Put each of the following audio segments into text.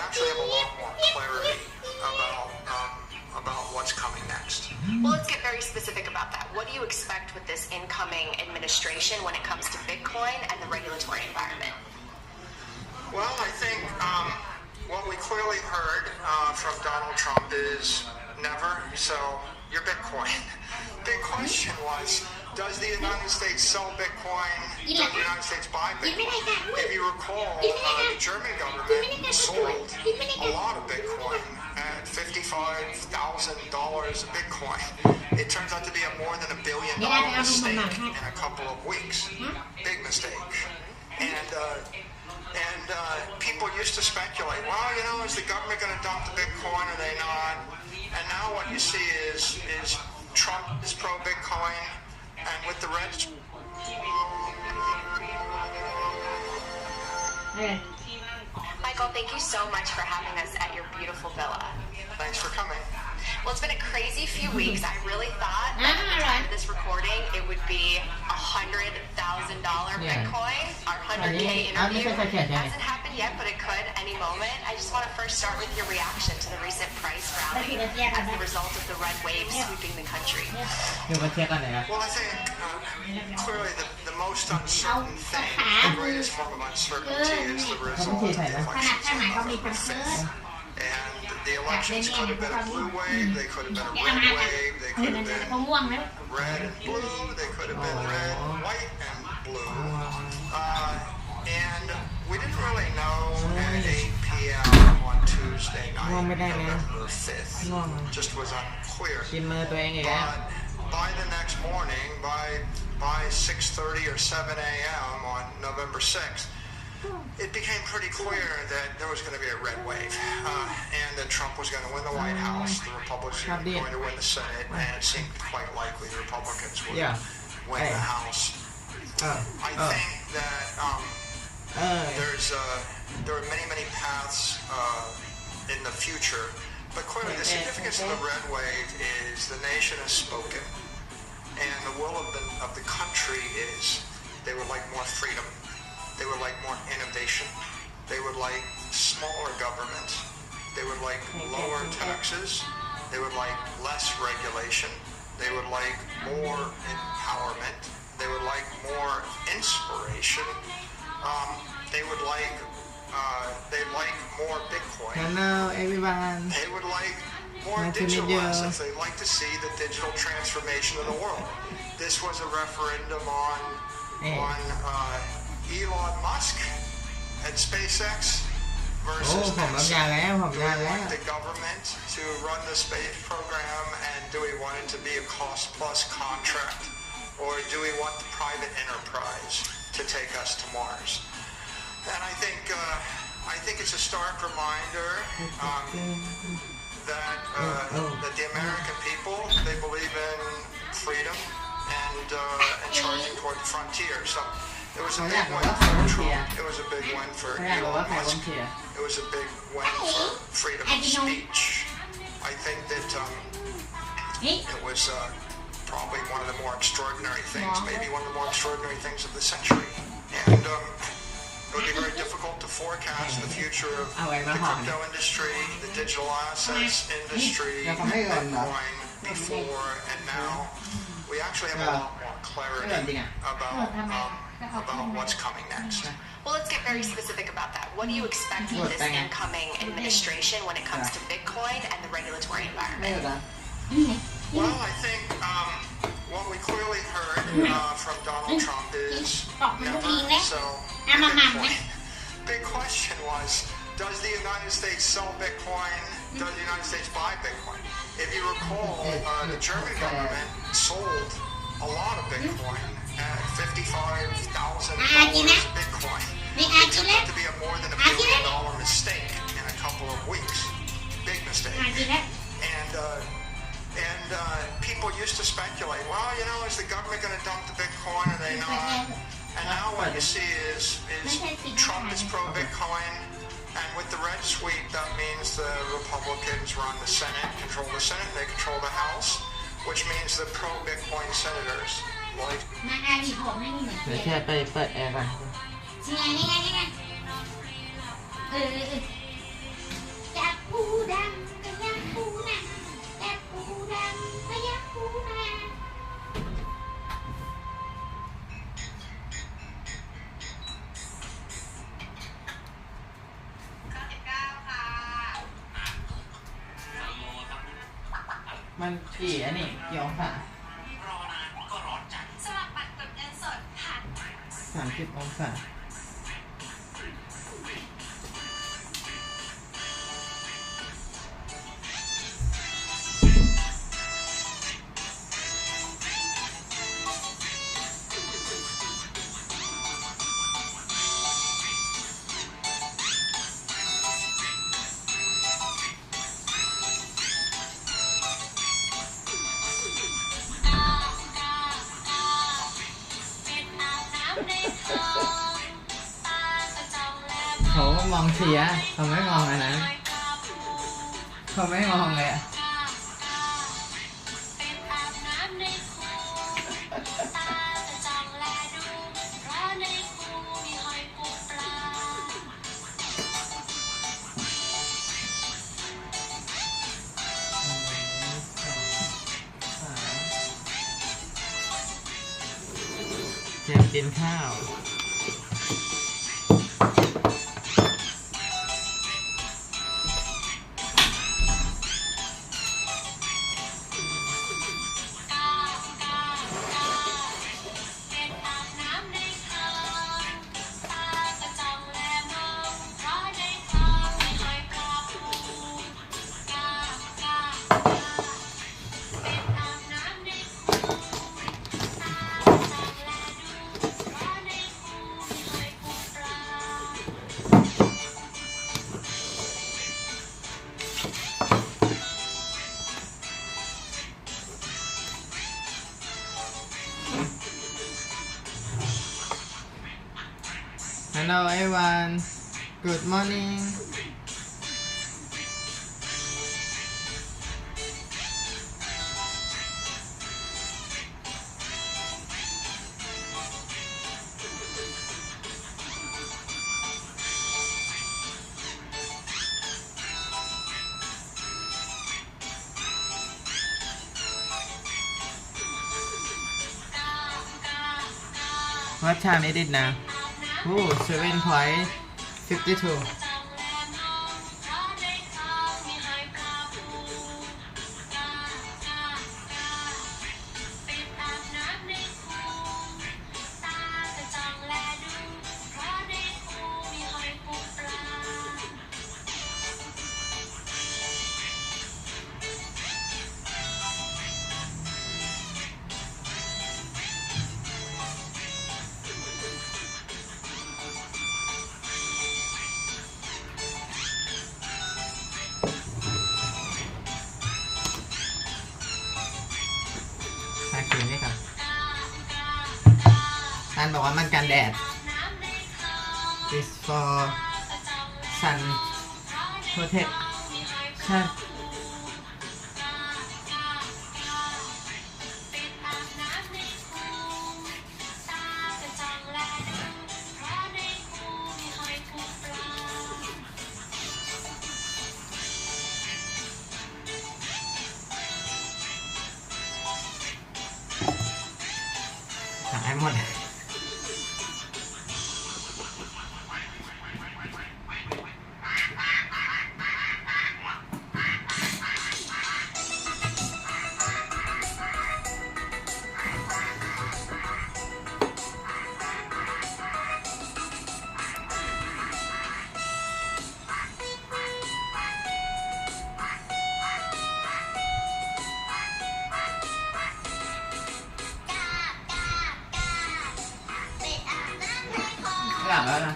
actually have a lot more clarity about what's coming next. Well, let's get very specific about that. What do you expect with this incoming administration when it comes to Bitcoin and the regulatory environment? Well, I think what we clearly heard from Donald Trump is never sell your Bitcoin. Big question was, does the United States sell Bitcoin? Does the United States buy Bitcoin? If you recall, the German government sold a lot of Bitcoin at $55,000 a Bitcoin. It turns out to be a more than $1 billion mistake in a couple of weeks. Big mistake. And people used to speculate, well, you know, is the government going to dump the Bitcoin or are they not? And now what you see is Trump is pro-Bitcoin, and with the reds... Michael, thank you so much for having us at your beautiful villa. Thanks for coming. Well, it's been a crazy few weeks. I really thought at the time of this recording it would be $100,000 Bitcoin, our 100K interview. It hasn't happened yet, but it could any moment. I just want to first start with your reaction to the recent price rally as the result of the red wave sweeping the country. Well, I think clearly the most uncertain thing, the greatest form of uncertainty is the result of the elections on November 5th. And the elections could have been a blue wave, they could have been a red wave, they could have been red and blue, they could have been red, white, and blue. And we didn't really know at 8 p.m. on Tuesday night, November 5th. Just was unclear. But by the next morning, by 6:30 or 7 a.m. on November 6th, it became pretty clear that there was going to be a red wave, and that Trump was going to win the White House, the Republicans were going to win the Senate, and it seemed quite likely the Republicans would win the House. I think that there are many paths in the future, but clearly the significance of the red wave is the nation has spoken, and the will of the country is they would like more freedom. They would like more innovation. They would like smaller government. They would like lower taxes. They would like less regulation. They would like more empowerment. They would like more inspiration. They would like more Bitcoin. Hello everyone. They would like more digital assets. They'd like to see the digital transformation of the world. This was a referendum on Elon Musk and SpaceX versus the government to run the space program, and do we want it to be a cost-plus contract, or do we want the private enterprise to take us to Mars? And I think it's a stark reminder that the American people, they believe in freedom and charging toward the frontier. So it was a big win for Trump. It was a big win for Elon Musk. It was a big win for freedom of speech. I think that it was probably one of the more extraordinary things, maybe one of the more extraordinary things of the century. And it would be very difficult to forecast the future of the crypto industry, the digital assets industry, Bitcoin before and now. We actually have a lot more clarity about what's coming next. Well, let's get very specific about that. What do you expect with this incoming administration when it comes to Bitcoin and the regulatory environment? Well, I think what we clearly heard from Donald Trump is never sell Bitcoin. Big question was, does the United States sell Bitcoin? Does the United States buy Bitcoin? If you recall, the German government sold a lot of Bitcoin at $55,000 a Bitcoin. It turned out to be a more than $1 billion mistake in a couple of weeks. Big mistake. And people used to speculate, well, you know, is the government going to dump the Bitcoin or are they not? And now what you see is Trump is pro-Bitcoin, and with the red sweep, that means the Republicans run the Senate, control the Senate, they control the House, which means the pro-Bitcoin senators like... เดี๋ยวแค่ไปเปิดแอร์ก่อน มันกี่อันนี้กี่องศาร อนานก็ร้อนจัดสมัครบัตรกดเงินสดผ่าน 30 องศาเขามองเชียร์เขาไม่มองอันนั้นเขาไม่มองเลยอะเตรียมกินข้าวHello everyone, good morning. What time is it now? Oh, 7:52.อันบอกว่ามันกันแดด is for sun protection หายหมดหลับแล้วนะ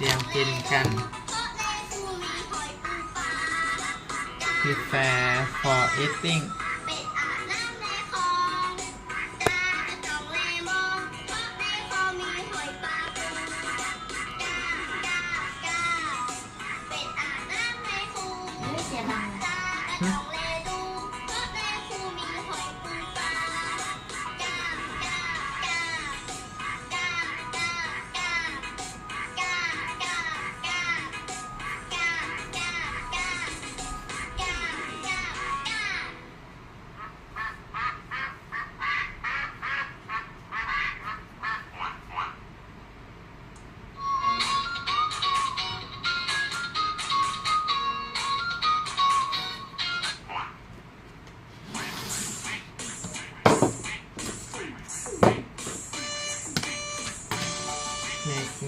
เตรียมกินกัน prepare for eating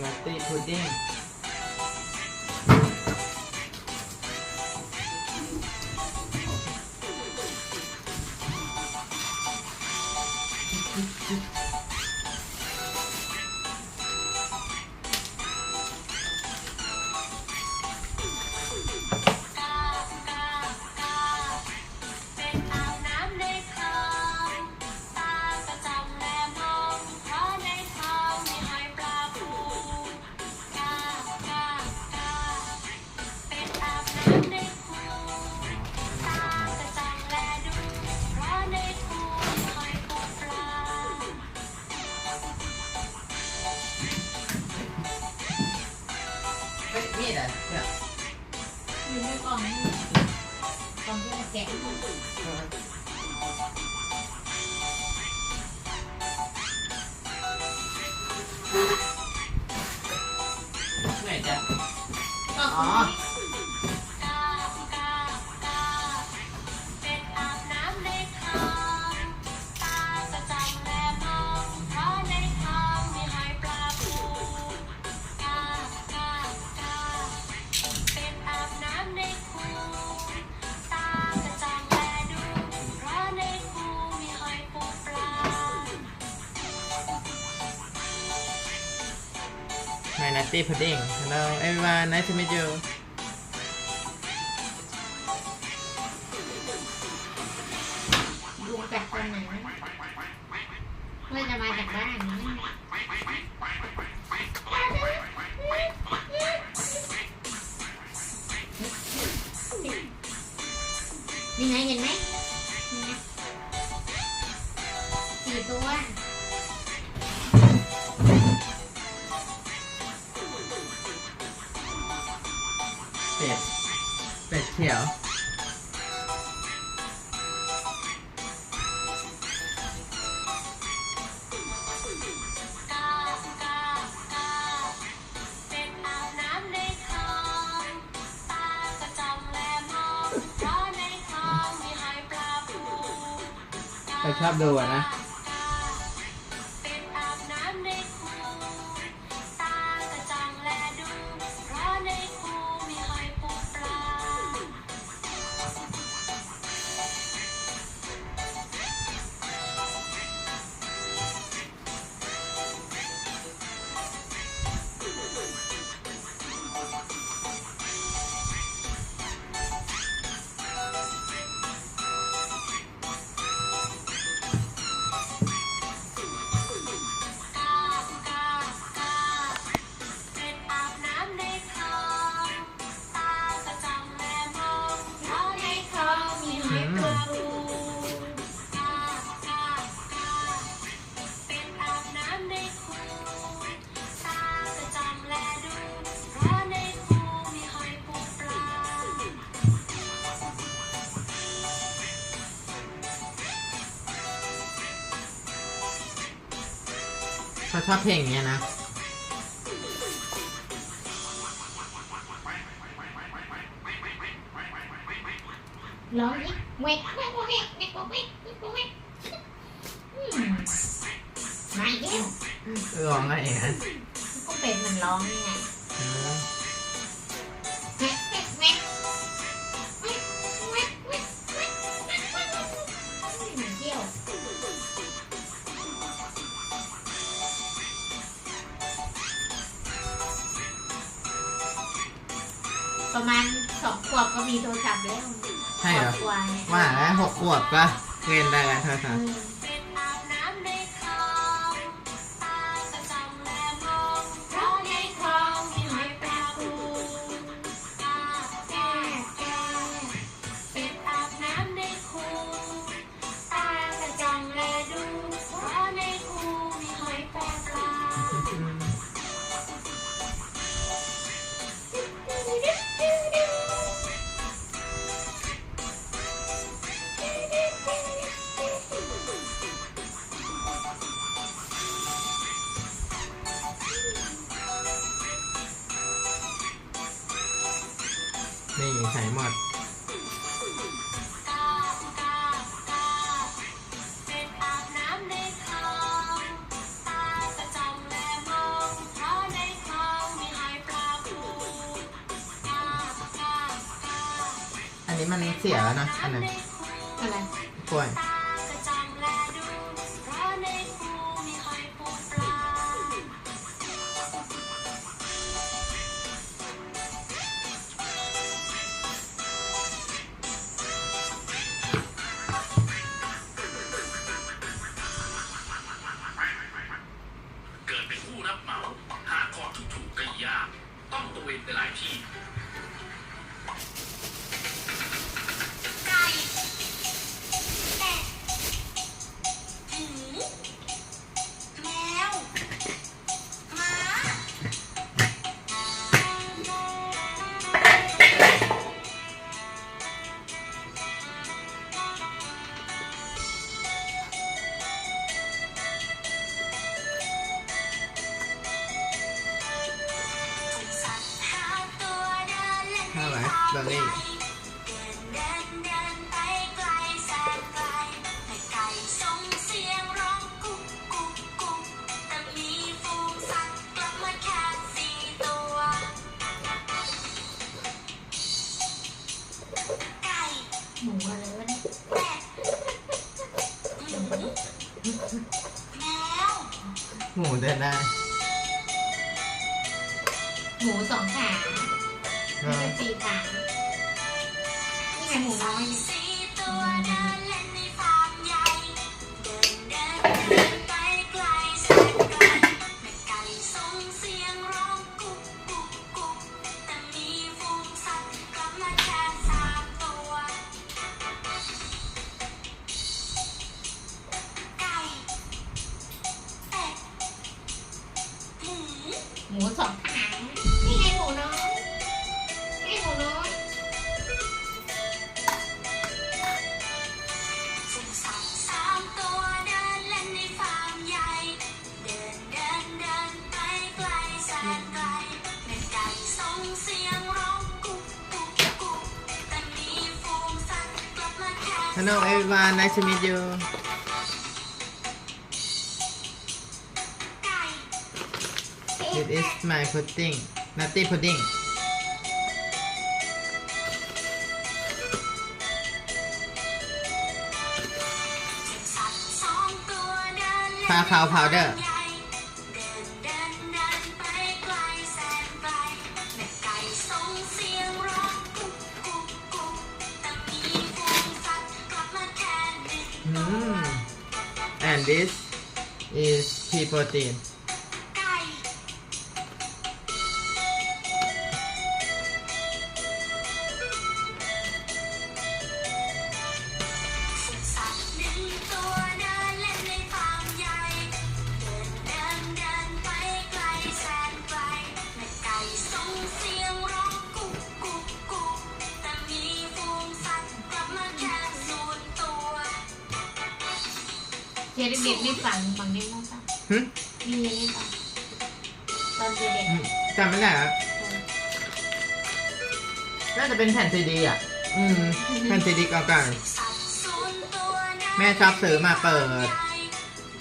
นัตตี้พุดดิ้งนี่แหละเนี่ยอยู่ในกล่องนี่กล่องที่เราแกะไหนจ๊ะอ๋อMy nutty pudding. Hello everyone, nice to meet you. ดูจากตรงไหนเพื่อจะมาจากบ้านนี้นี่ไงเห็นไหม4 ตัวเป็ดเขียวใครชอบดูอ่ะนะเขาชอบเพลงนี้นะร้องนี่เวกเวกเวกเวกเวกเวกเวกเวกไม่เยี่ยมร้องไงฮะก็เป็นมันร้องนี่ไงเวกเวกเวกเวกเวกเวกเวกมันเที่ยว ประมาณ2 ขวบก็มีโทรศัพท์แล้ว ใช่เหรอ ขวบกว่าเนี่ย ว่าแล้ว6 ขวบก็เล่นได้แล้วเธอครับ เพราะในคลองมีหอยปลาปูเป็ดอาบน้ำในคูตากระจังแลดูเพราะในคูมีหอยปลาปลานี่ใส่หมดเป็ดอาบน้ำในคลองตากระจังแลมองเพราะในคลองมีหอยปลาปูกากา อันนี้มันเสียแล้วนะอันไหน อะไร กล้วย กระจังแลดูเพราะในคูมีหอยปูปลา เกิดเป็นผู้รับเหมาหาของถูกๆก็ยากต้องตระเวนไปหลายที่ ไก่แกะหมูแมวม้า สัตว์5 ตัวเดินเล่นใน ห้าไหม ป่า เบอร์รี่ เดินไปไกลแสนไกลแม่ไก่ส่งเสียงร้องกุ๊กกุ๊กกุ๊กแต่มีฝูงสัตว์กลับมาแค่4 ตัว ไก่หมูอะไรวะเนี่ยแกะหมูแมว หมูเดินได้ หมู2 ขาไม่ใช่4 ขานี่ไงหมูน้อยเนี่ย4 ตัวเดินเล่นในฟาร์มใหญ่เดินไปไกลแสนไกลแม่ไก่ส่งเสียงร้องกุ๊กกุ๊กกุ๊กแต่มีฝูงสัตว์กลับมาแค่3 ตัว ไก่เป็ดหมู2 ขานี่ไงหมูน้อยนี่หมูน้อยฝูงสัตว์3 ตัวเดินเล่นในฟาร์มใหญ่เดินไปไกลแสนไกลแม่ไก่ส่งเสียงร้องกุ๊กกุ๊กกุ๊กแต่มีฝูงสัตว์กลับมาแค่ Hello everyone nice to meet you ไก่ This is my pudding nutty pudding สัตว์2 ตัวเดินเล่น คาคาวพาวเดอร์ เดินไปไกลแสนไกลแม่ไก่ส่งเสียงร้องกุ๊กกุ๊กกุ๊กแต่มีฝูงสัตว์กลับมาแค่1 ตัว and this is pea protein ไก่ฝูงสัตว์1 ตัวเดินเล่นในฟาร์มใหญ่เดินไปไกลแสนไกลแม่ไก่ส่งเสียงร้องกุ๊กกุ๊กกุ๊กแต่มีฝูงสัตว์กลับมาแค่0 ตัว เด็กๆนี่ฝังนี่มั้งป่ะ หึ มีนี่ป่ะตอนเด็ก จำไม่ได้ครับน่าจะเป็นแผ่นซีดีอ่ะ แผ่นซีดีเก่าๆแม่ชอบซื้อมาเปิด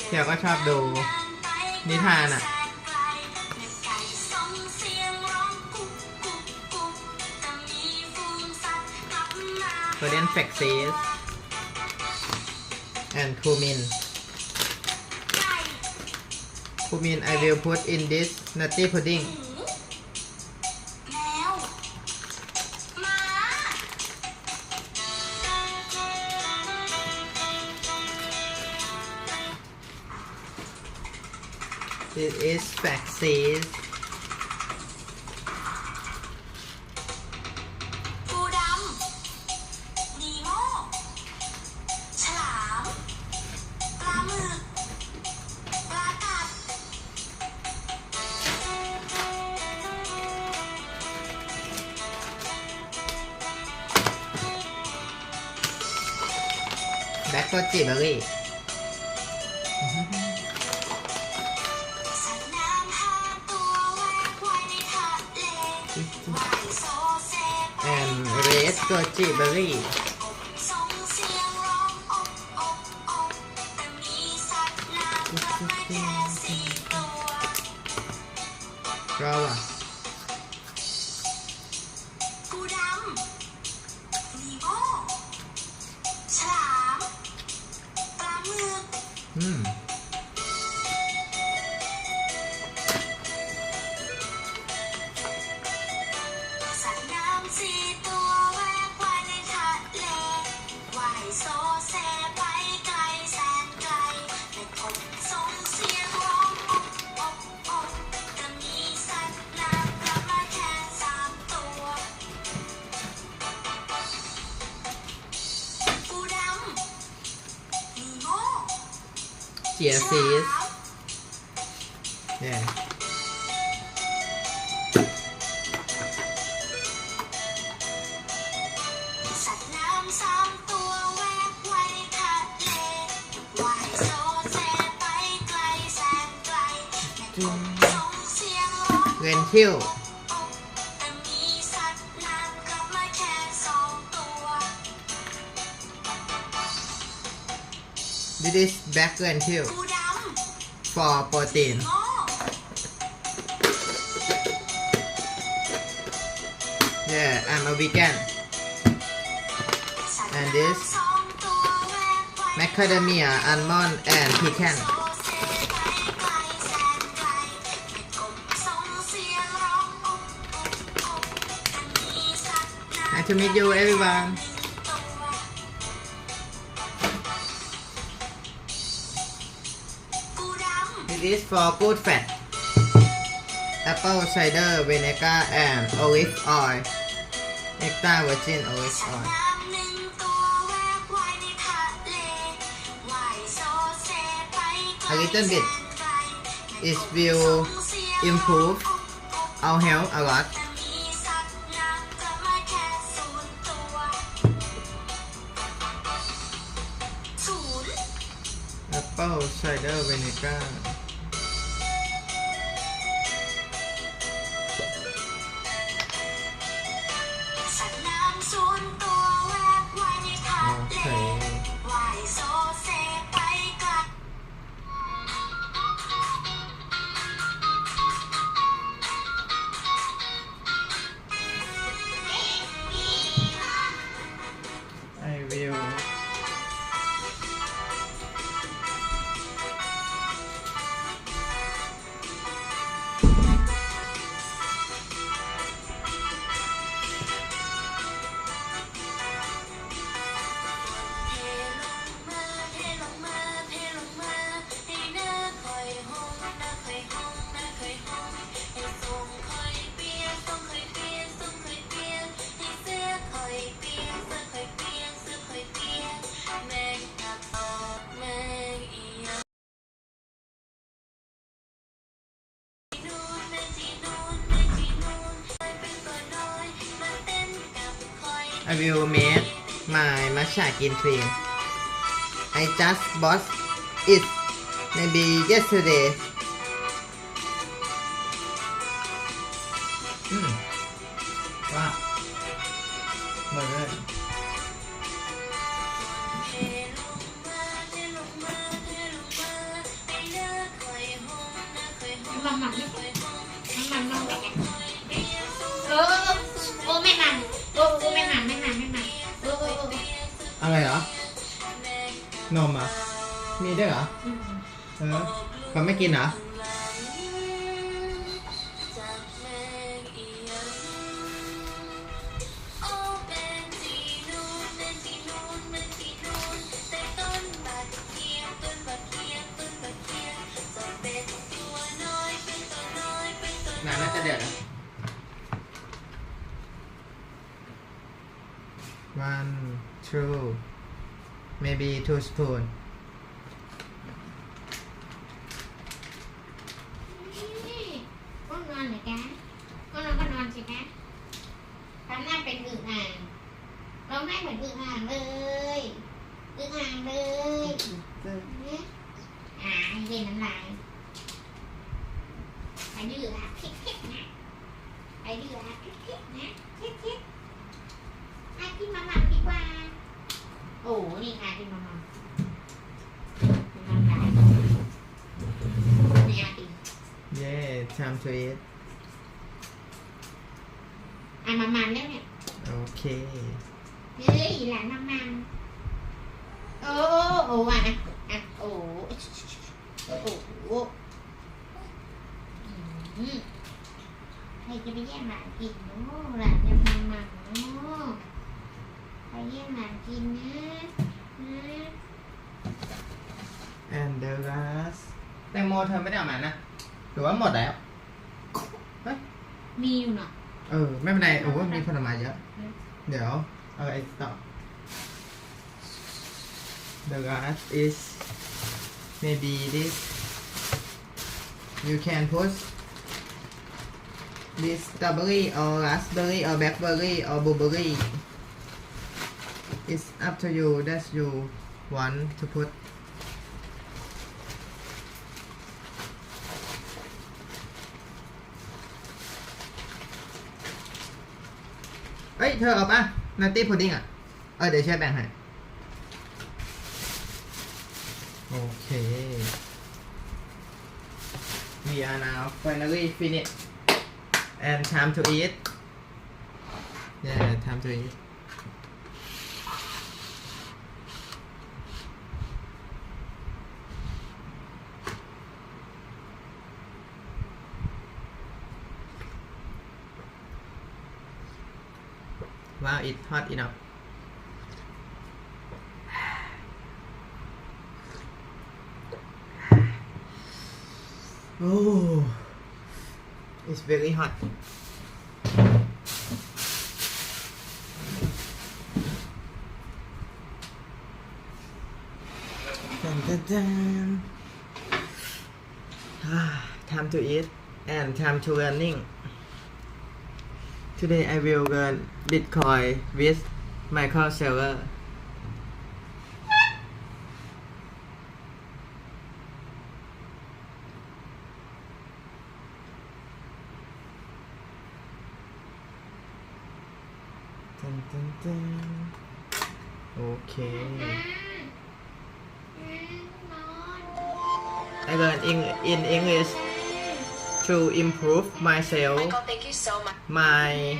เดี๋ยวก็ชอบดูนิทานอ่ะ Korean flexes and cumin cumin I will put in this nutty pudding แมว This is vaccine ปูดำนีโม่ฉลามปลาหมึกปลากัด Black goji berry สัตว์น้ำห้าตัวแวกว่ายในทะเลว่ายโซเซไป and red goji berry ส่งเสียงร้องอบอบอบแต่มีสัตว์น้ำกระไม่แค่สี่ตัว ก็ว่ะ ปูดำนีโม่ฉลามปลาหมึก สัตว์น้ำสี่ตัวแวกว่ายในทะเลว่ายโซเซไปไกลแสนไกลและกบส่งเสียงร้องอบอบอบแต่มีสัตว์น้ำกลับมาแค่สามตัวปูดำนีโม่ chia seeds yeah สัตว์น้ำสามตัวแวกว่ายในทะเลว่ายโซเซไปไกลแสนไกลและกบส่งเสียงร้อง lentil แต่มีสัตว์น้ำกลับมาแค่สองตัว this is black lentil ปูด for protein ำโง่ yeah I'm a vegan สัตว์ and this น้ำสองตัวแวกว่าย macadamia almond and pecan โซเซไปไกลแสนไกลและกบส่งเสียงร้องอบอบอบแต่มีสัตว์น้ำ nice to meet you everyone ปูดำ this is for good fat apple cider vinegar and olive oil extra virgin olive สัต oil ว์น้ำหนึ่งตัวแวกว่ายในทะเลว่ายโซเซไปไกล a little bit แสนไกล it will improve our health a lot แต่มีสัตว์น้ำกลับมาแค่ศูนย์ตัว ศูนย์ apple cider vinegar สัตว์น้ำศูนย์ตัวแวกว่ายในทะ โอ เล เค ว่ายโซเซไปไกล I will I will make my matcha green cream. I just bought it maybe yesterday. ว่าหมดเลยมันโอ้ไม่มันโอ้ไม่มันอะไรเหรอ นมอ่ะ มีด้วยเหรอ เขาไม่กินเหรอ น one two maybe 2 spoon ก็นอนเหรอจ๊ะก็นอนก็นอนสิคะทำหน้าเป็นอึ่งอ่างร้องไห้เหมือนอึ่งอ่างเลยอึ่งอ่างเลยเย็นน้ำลายไปดื้อละคิดนะไปดื้อละคิดนะคิดมากินมาม่าดีกว่าโอ้นี่ค่ะกินมาม่ากินมาม่าไม่เอาดิ yeah time to eat มาม่าเนี่ยโอเค เฮ้ยหลานมาม่าโอ้ว่ะโอ้ใครจะไปแย่งหลานกินเนาะหลานจะมาม่าเนาะใครแย่งหลานกินนะ and the last แตงโมเธอไม่ได้เอามานะหรือว่าหมดแล้วเฮ้ย มีอยู่เนาะ ไม่เป็นไรโอ้มีผลไม้เยอะเดี๋ยวเอาไอ้ต่อ the last is maybe this you can put this strawberry or raspberry or blackberry or blueberry it's up to you that you want to putเอ้ยเธอเอาป่ะนัตตี้พุดดิ้งอ่ะเดี๋ยวช่วยแบ่งให้โอเค we are now finally finished and time to eat yeah time to eat wow it's hot enough oh it's very hot dun, dun, dun. Time to eat and time to learning today I will learn Bitcoin with Michael Saylor dun, dun, dun. Okay I learn in English to improve myself Michael, thank you so much. my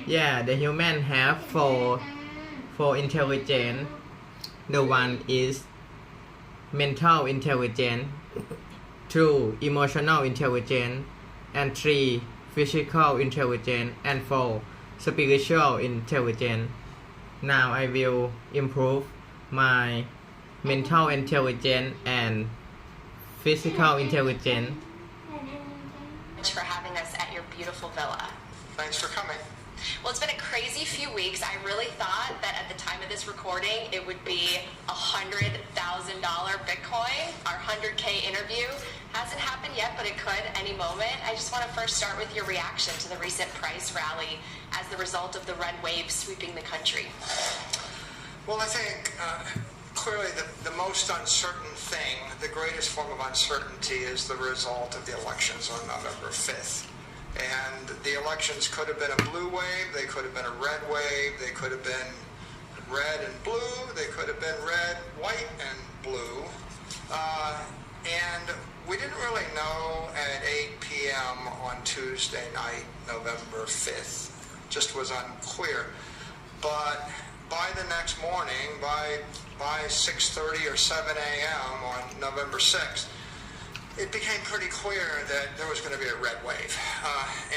the human have four intelligence the one is mental intelligence 2 emotional intelligence and 3 physical intelligence and 4 spiritual intelligence now I will improve my mental intelligence and physical intelligence For having us at your beautiful villa. Thanks for coming. Well, it's been a crazy few weeks. I really thought that at the time of this recording, it would be $100,000 Bitcoin. Our 100K interview hasn't happened yet, but it could any moment. I just want to first start with your reaction to the recent price rally as the result of the red wave sweeping the country. Well, I think clearly the most uncertain thing, the greatest form of uncertainty is the result of the elections on November 5th. And the elections could have been a blue wave, they could have been a red wave, they could have been red and blue, they could have been red, white, and blue. And we didn't really know at 8 p.m. on Tuesday night, November 5th. Just was unclear. But by the next morning, by 6:30 or 7 a.m. on November 6th, it became pretty clear that there was going to be a red wave,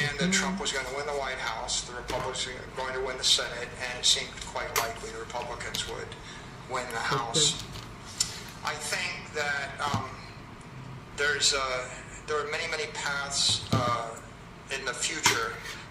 and that Trump was going to win the White House, the Republicans were going to win the Senate, and it seemed quite likely the Republicans would win the House. I think that there are many paths in the future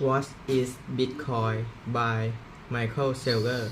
What is Bitcoin by Michael Saylor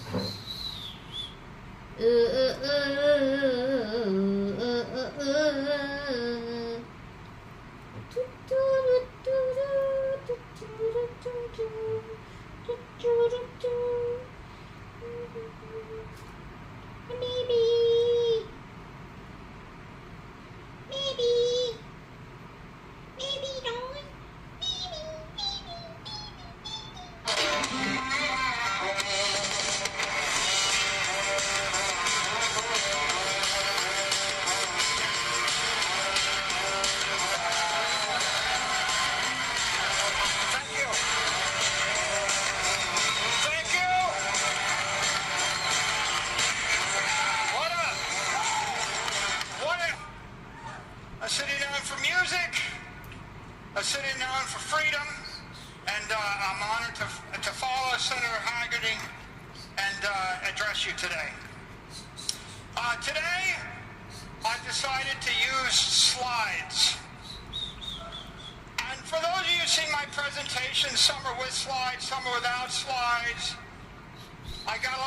for those of you who've seen my presentation, some are with slides, some are without slides. I got a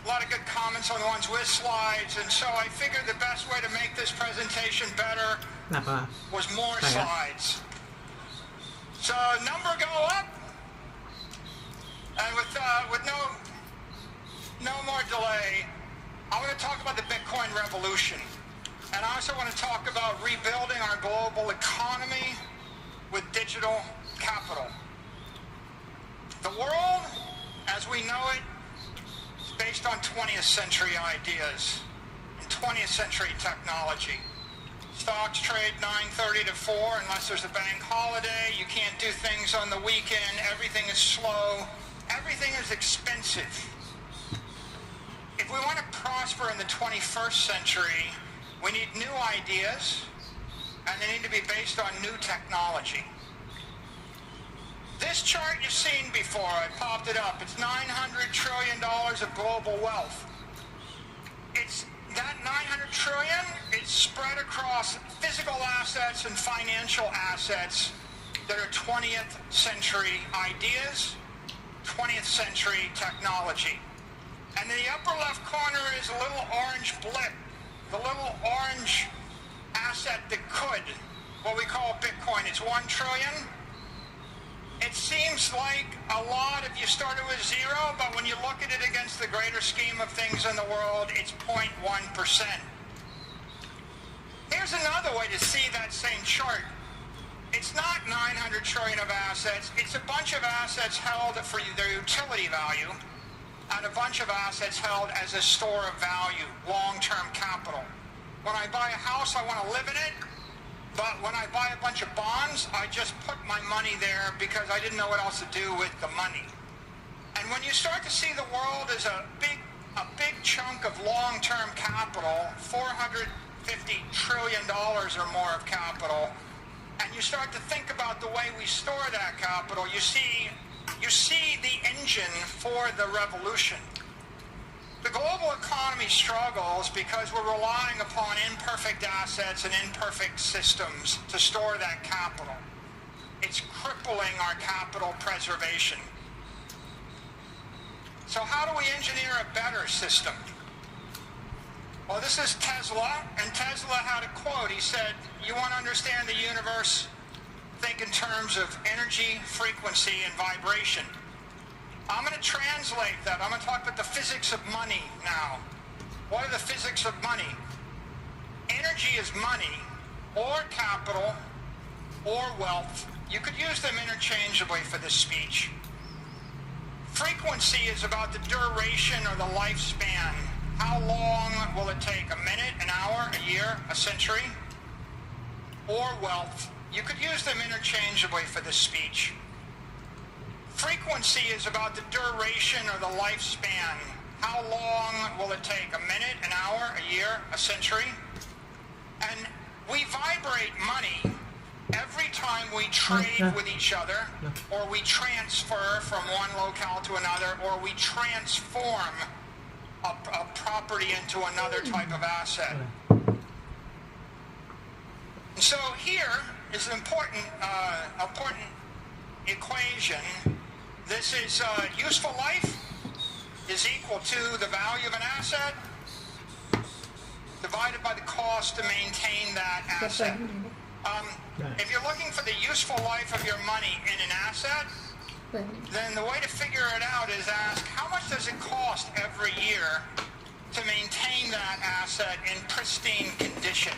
lot of good comments on the ones with slides, and so I figured the best way to make this presentation better หลับป่ะ was more Right. slides. So number go up, and with no more delay, I want to talk about the Bitcoin revolution, and I also want to talk about rebuilding our global economy with digital capital. The world, as we know it, is based on 20th century ideas and 20th century technology. Stocks trade 9:30 to 4 unless there's a bank holiday. You can't do things on the weekend. Everything is slow. Everything is expensive. If we want to prosper in the 21st century, we need new ideas, and they need to be based on new technology. This chart you've seen before, I popped it up. It's $900 trillion of global wealth. It's that $900 trillion is spread across physical assets and financial assets that are 20th century ideas, 20th century technology. And in the upper left corner is a little orange blip, the little orange asset that could, what we call Bitcoin. It's $1 trillion. It seems like a lot if you started with zero, but when you look at it against the greater scheme of things in the world, it's 0.1%. Here's another way to see that same chart. It's not 900 trillion of assets. It's a bunch of assets held for their utility value and a bunch of assets held as a store of value, long-term capital. When I buy a house, I want to live in it. But when I buy a bunch of bonds, I just put my money there because I didn't know what else to do with the money. And when you start to see the world as a big chunk of long-term capital, $450 trillion or more of capital, and you start to think about the way we store that capital, you see the engine for the revolution. The global economy struggles because we're relying upon imperfect assets and imperfect systems to store that capital. It's crippling our capital preservation. So how do we engineer a better system? Well, this is Tesla, and Tesla had a quote. He said, you want to understand the universe, think in terms of energy, frequency, and vibration. I'm going to translate that. I'm going to talk about the physics of money now. What are the physics of money? Energy is money, or capital, or wealth. You could use them interchangeably for this speech. Frequency is about the duration or the lifespan. How long will it take? A minute, an hour, a year, a century? Or wealth. You could use them interchangeably for this speech. Frequency is about the duration or the lifespan. How long will it take? A minute, an hour, a year, a century? And we vibrate money every time we trade with each other, or we transfer from one locale to another, or we transform a property into another type of asset. And so here is an important equation. This is useful life is equal to the value of an asset divided by the cost to maintain that asset. If you're looking for the useful life of your money in an asset, then the way to figure it out is ask, how much does it cost every year to maintain that asset in pristine condition?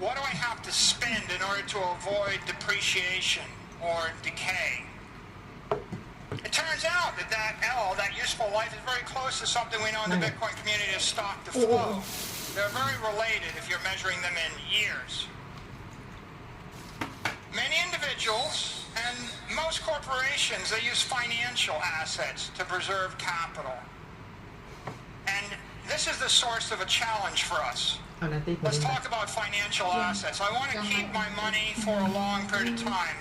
What do I have to spend in order to avoid depreciation or decay? It turns out that L, that useful life, is very close to something we know in the Bitcoin community as stock to flow. They're very related if you're measuring them in years. Many individuals and most corporations, they use financial assets to preserve capital. And this is the source of a challenge for us. Let's talk about financial assets. I want to keep my money for a long period of time.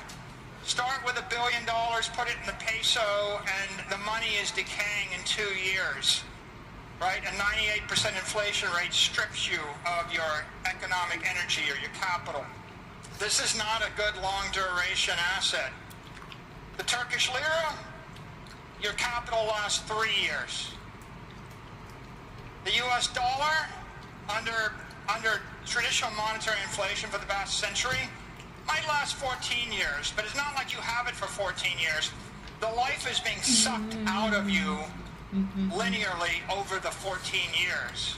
Start with $1 billion, put it in the peso, and the money is decaying in 2 years. Right? A 98% inflation rate strips you of your economic energy or your capital. This is not a good long duration asset. The Turkish lira, your capital lasts 3 years. The US dollar, under traditional monetary inflation for the past century, might last 14 years, but it's not like you have it for 14 years. The life is being sucked out of you linearly over the 14 years.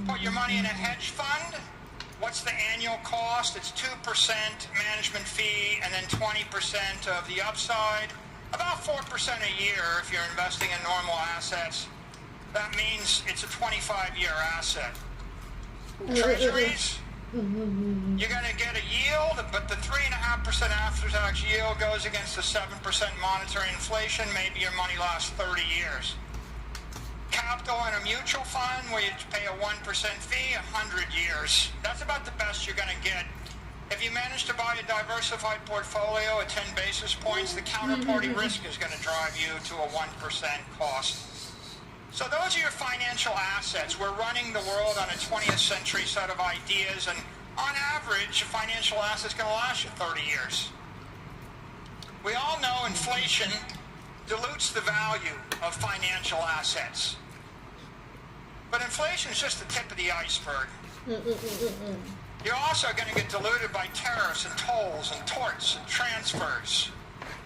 Put your money in a hedge fund. What's the annual cost? It's 2% management fee and then 20% of the upside. About 4% a year if you're investing in normal assets. That means it's a 25-year asset. Treasuries, you're going to get a yield, but the 3.5% after-tax yield goes against the 7% monetary inflation. Maybe your money lasts 30 years. Capital in a mutual fund where you pay a 1% fee, 100 years. That's about the best you're going to get. If you manage to buy a diversified portfolio at 10 basis points, the counterparty risk is going to drive you to a 1% cost. So those are your financial assets. We're running the world on a 20th century set of ideas, and on average, a financial asset is going to last you 30 years. We all know inflation dilutes the value of financial assets. But inflation is just the tip of the iceberg. You're also going to get diluted by tariffs and tolls and torts and transfers,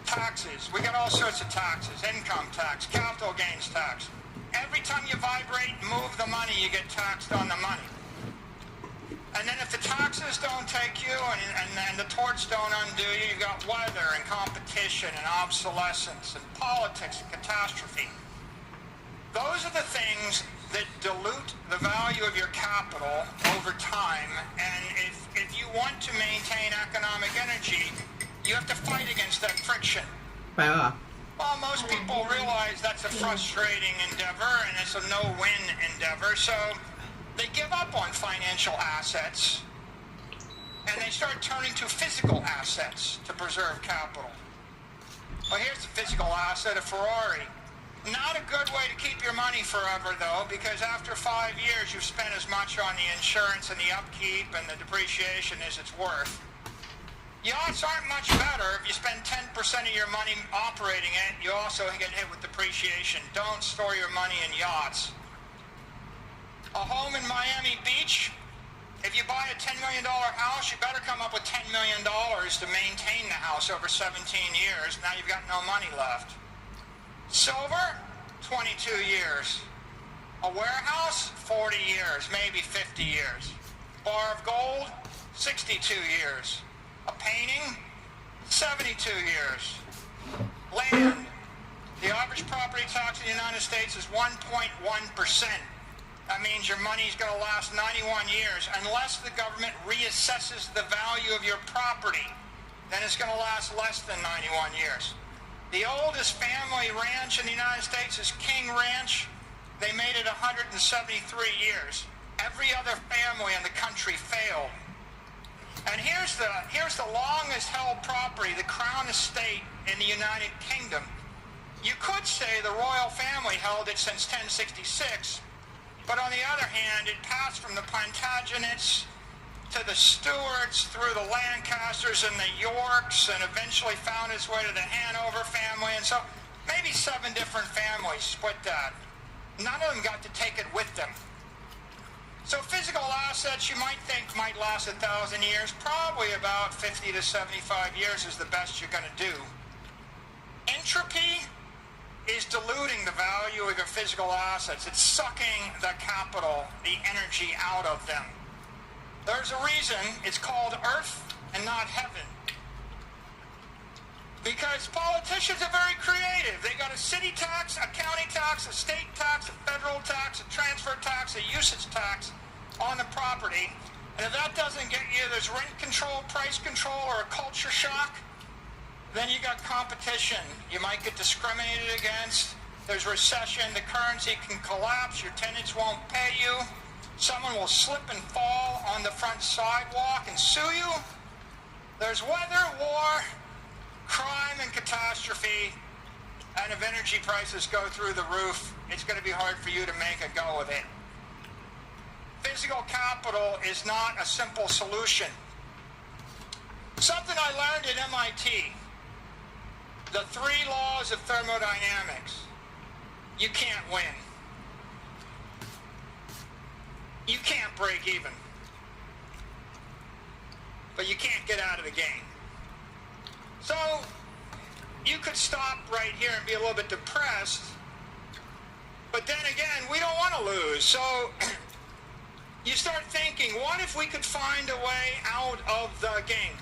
taxes. We got all sorts of taxes, income tax, capital gains tax. Every time you vibrate, move the money, you get taxed on the money. And then if the taxes don't take you and the torts don't undo you, you've got weather and competition and obsolescence and politics and catastrophe. Those are the things that dilute the value of your capital over time. And if you want to maintain economic energy, you have to fight against that friction. แปลว่า Well, most people realize that's a frustrating endeavor and it's a no-win endeavor, so they give up on financial assets and they start turning to physical assets to preserve capital. Well, here's the physical asset, a Ferrari. Not a good way to keep your money forever, though, because after 5 years you've spent as much on the insurance and the upkeep and the depreciation as it's worth. Yachts aren't much better. If you spend 10% of your money operating it, you also get hit with depreciation. Don't store your money in yachts. A home in Miami Beach, if you buy a $10 million house, you better come up with $10 million to maintain the house over 17 years. Now you've got no money left. Silver, 22 years. A warehouse, 40 years, maybe 50 years. Bar of gold, 62 years. A painting, 72 years. Land, the average property tax in the United States is 1.1%. That means your money is going to last 91 years. Unless the government reassesses the value of your property, then it's going to last less than 91 years. The oldest family ranch in the United States is King Ranch. They made it 173 years. Every other family in the country failed. And here's the longest held property, the Crown Estate in the United Kingdom. You could say the royal family held it since 1066, but on the other hand, it passed from the Plantagenets to the Stuarts through the Lancasters and the Yorks and eventually found its way to the Hanover family. And so maybe 7 different families split that. None of them got to take it with them. So physical assets you might think might last 1,000 years, probably about 50 to 75 years is the best you're going to do. Entropy is diluting the value of your physical assets. It's sucking the capital, the energy out of them. There's a reason it's called Earth and not heaven. Because politicians are very creative. They got a city tax, a county tax, a state tax, a federal tax, a transfer tax, a usage tax on the property. And if that doesn't get you, there's rent control, price control, or a culture shock. Then you got competition. You might get discriminated against. There's recession. The currency can collapse. Your tenants won't pay you. Someone will slip and fall on the front sidewalk and sue you. There's weather, war, crime, and catastrophe. And if energy prices go through the roof, it's going to be hard for you to make a go of it. Physical capital is not a simple solution. Something I learned at MIT. The 3 laws of thermodynamics. You can't win. You can't break even. But you can't get out of the game. So, you could stop right here and be a little bit depressed. But then again, we don't want to lose. So, you start thinking, what if we could find a way out of the game?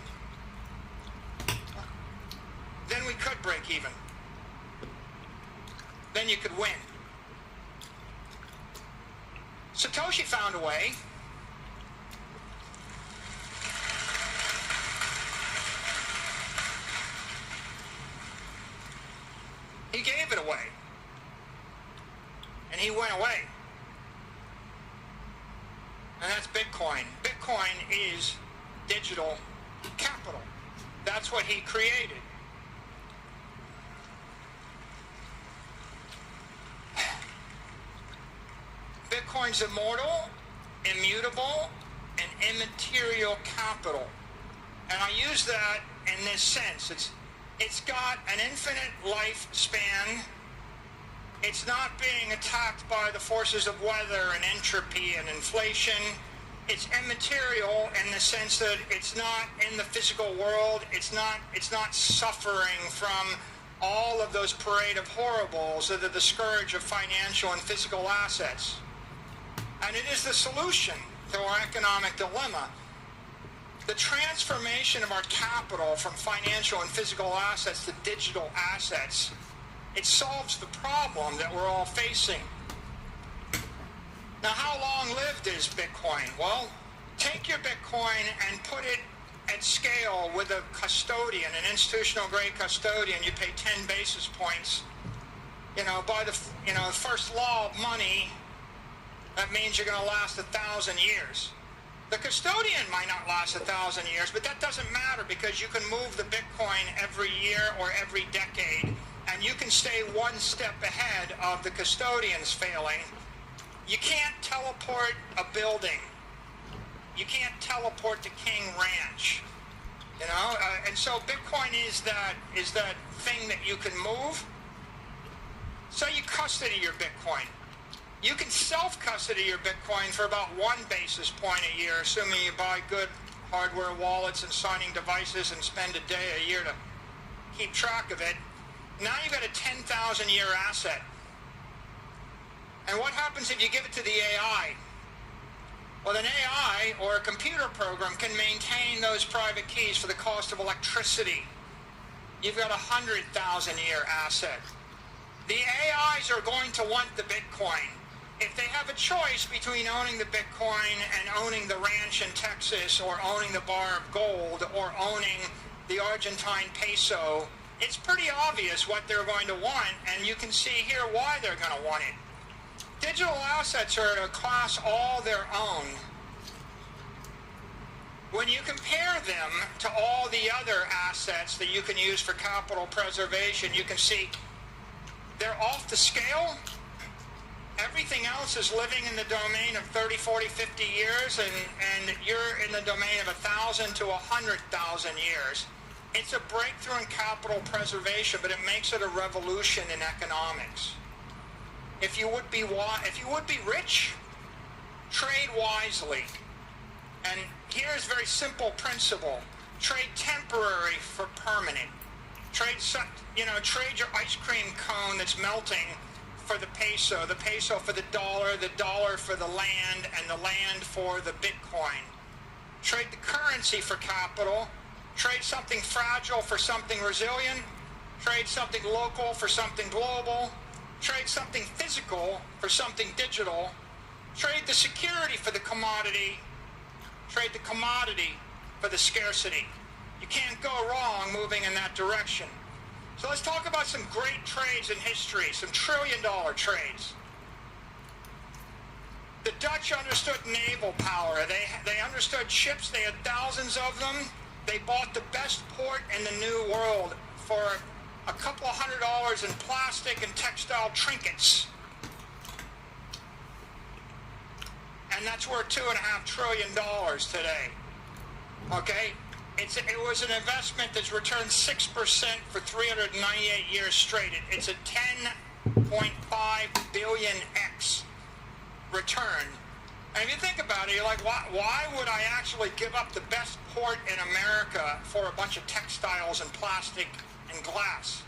Then we could break even. Then you could win. Satoshi found a way. He gave it away. And he went away. And that's Bitcoin. Bitcoin is digital capital. That's what he created. Bitcoin's immortal, immutable, and immaterial capital. And I use that in this sense. It's got an infinite lifespan. It's not being attacked by the forces of weather and entropy and inflation. It's immaterial in the sense that it's not in the physical world. It's not suffering from all of those parade of horribles that are the scourge of financial and physical assets. And it is the solution to our economic dilemma. The transformation of our capital from financial and physical assets to digital assets, it solves the problem that we're all facing. Now, how long-lived is Bitcoin? Well, take your Bitcoin and put it at scale with a custodian, an institutional-grade custodian. You pay 10 basis points. By the first law of money, that means you're going to last 1,000 years. The custodian might not last 1,000 years, but that doesn't matter because you can move the Bitcoin every year or every decade, and you can stay one step ahead of the custodians failing. You can't teleport a building. You can't teleport to King Ranch. And so Bitcoin is that thing that you can move. So you custody your Bitcoin. You can self-custody your Bitcoin for about 1 basis point a year, assuming you buy good hardware wallets and signing devices and spend a day a year to keep track of it. Now you've got a 10,000-year asset. And what happens if you give it to the AI? Well, an AI or a computer program can maintain those private keys for the cost of electricity. You've got a 100,000-year asset. The AIs are going to want the Bitcoin. If they have a choice between owning the Bitcoin and owning the ranch in Texas or owning the bar of gold or owning the Argentine peso, it's pretty obvious what they're going to want, and you can see here why they're going to want it. Digital assets are a class all their own. When you compare them to all the other assets that you can use for capital preservation, you can see they're off the scale. Everything else is living in the domain of 30, 40, 50 years, and you're in the domain of 1,000 to 100,000 years. It's a breakthrough in capital preservation, but it makes it a revolution in economics. If you would be rich, trade wisely. And here's a very simple principle. Trade temporary for permanent. Trade your ice cream cone that's melting for the peso for the dollar for the land, and the land for the Bitcoin. Trade the currency for capital. Trade something fragile for something resilient. Trade something local for something global. Trade something physical for something digital. Trade the security for the commodity. Trade the commodity for the scarcity. You can't go wrong moving in that direction. So let's talk about some great trades in history, some trillion-dollar trades. The Dutch understood naval power. They understood ships. They had thousands of them. They bought the best port in the New World for a couple of $100 in plastic and textile trinkets. And that's worth $2.5 trillion today. Okay? It was an investment that's returned 6% for 398 years straight. It's a 10.5 billion X return. And if you think about it, you're like, why would I actually give up the best port in America for a bunch of textiles and plastic and glass?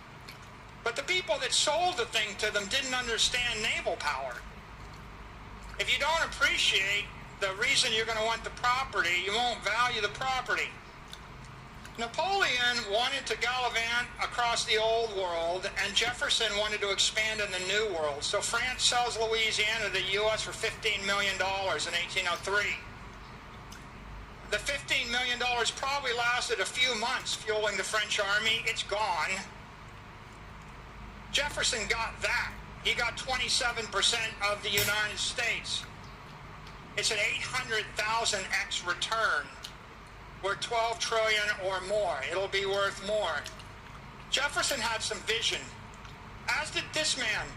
But the people that sold the thing to them didn't understand naval power. If you don't appreciate the reason you're going to want the property, you won't value the property. Napoleon wanted to gallivant across the old world, and Jefferson wanted to expand in the new world. So France sells Louisiana to the U.S. for $15 million in 1803. The $15 million probably lasted a few months fueling the French army. It's gone. Jefferson got that. He got 27% of the United States. It's an 800,000x return. Worth 12 trillion or more. It'll be worth more. Jefferson had some vision, as did this man.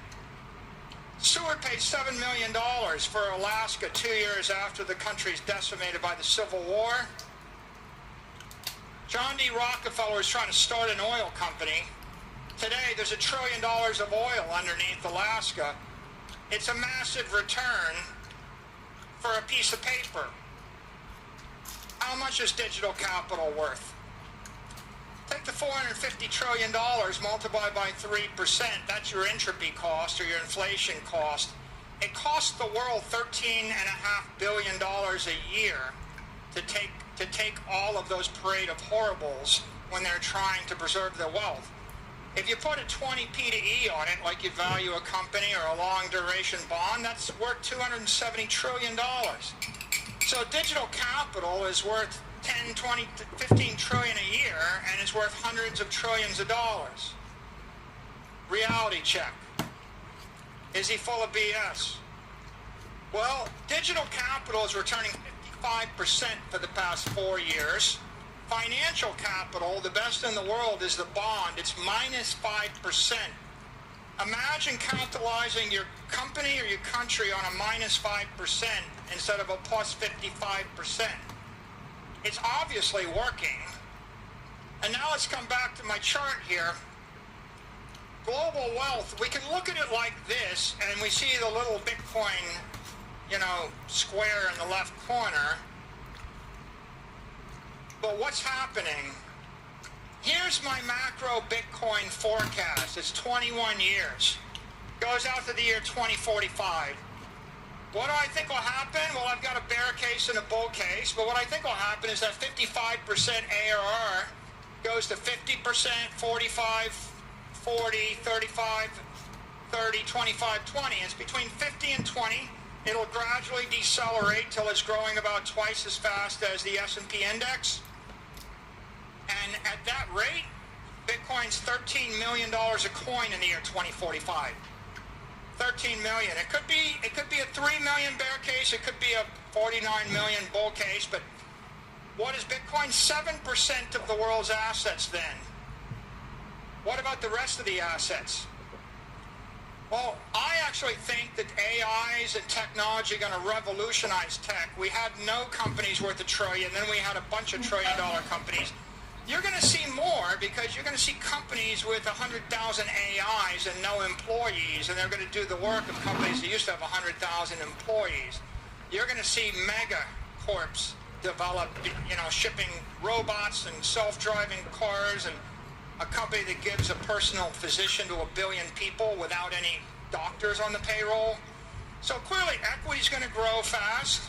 Seward paid $7 million for Alaska 2 years after the country's decimated by the Civil War. John D. Rockefeller was trying to start an oil company. Today, there's $1 trillion of oil underneath Alaska. It's a massive return for a piece of paper. How much is digital capital worth? Take the $450 trillion, multiply by 3%. That's your entropy cost or your inflation cost. It costs the world $13.5 billion a year to take all of those parade of horribles when they're trying to preserve their wealth. If you put a 20 P to E on it, like you value a company or a long duration bond, that's worth $270 trillion. So digital capital is worth 10, 20, 15 trillion a year, and it's worth hundreds of trillions of dollars. Reality check. Is he full of BS? Well, digital capital is returning 55% for the past 4 years. Financial capital, the best in the world, is the bond. It's minus 5%. Imagine capitalizing your company or your country on a minus 5% instead of a plus 55%. It's obviously working. And now let's come back to my chart here. Global wealth, we can look at it like this, and we see the little Bitcoin, square in the left corner. But what's happening? Here's my macro Bitcoin forecast. It's 21 years. Goes out to the year 2045. What do I think will happen? Well, I've got a bear case and a bull case, but what I think will happen is that 55% ARR goes to 50%, 45, 40, 35, 30, 25, 20. It's between 50 and 20. It'll gradually decelerate till it's growing about twice as fast as the S&P index. And at that rate, Bitcoin's $13 million a coin in the year 2045. 13 million. It could be a 3 million bear case. It could be a 49 million bull case. But what is Bitcoin? 7% of the world's assets then. What about the rest of the assets? Well, I actually think that AIs and technology are going to revolutionize tech. We had no companies worth $1 trillion. Then we had a bunch of $1 trillion companies. You're going to see more because you're going to see companies with 100,000 AIs and no employees, and they're going to do the work of companies that used to have 100,000 employees. You're going to see mega corps develop, shipping robots and self-driving cars, and a company that gives a personal physician to 1 billion people without any doctors on the payroll. So clearly equity's going to grow fast.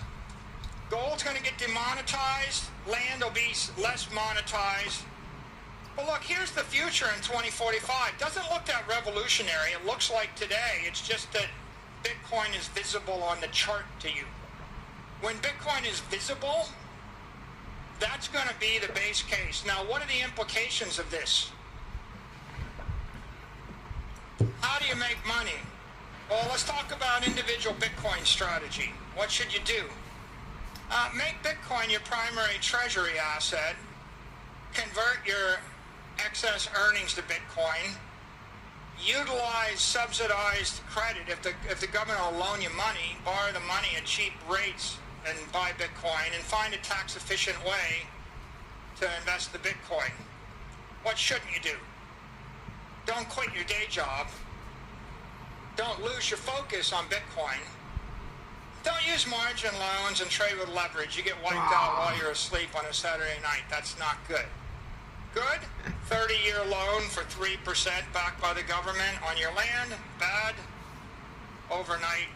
Gold's going to get demonetized. Land will be less monetized. But look, here's the future in 2045. Doesn't look that revolutionary. It looks like today. It's just that Bitcoin is visible on the chart to you. When Bitcoin is visible, that's going to be the base case. Now, what are the implications of this? How do you make money? Well, let's talk about individual Bitcoin strategy. What should you do? Make Bitcoin your primary treasury asset. Convert your excess earnings to Bitcoin. Utilize subsidized credit. If the government will loan you money, borrow the money at cheap rates and buy Bitcoin, and find a tax-efficient way to invest the Bitcoin. What shouldn't you do? Don't quit your day job. Don't lose your focus on Bitcoin. Don't use margin loans and trade with leverage. You get wiped out while you're asleep on a Saturday night. That's not good. Good? 30-year loan for 3% backed by the government on your land. Bad? Overnight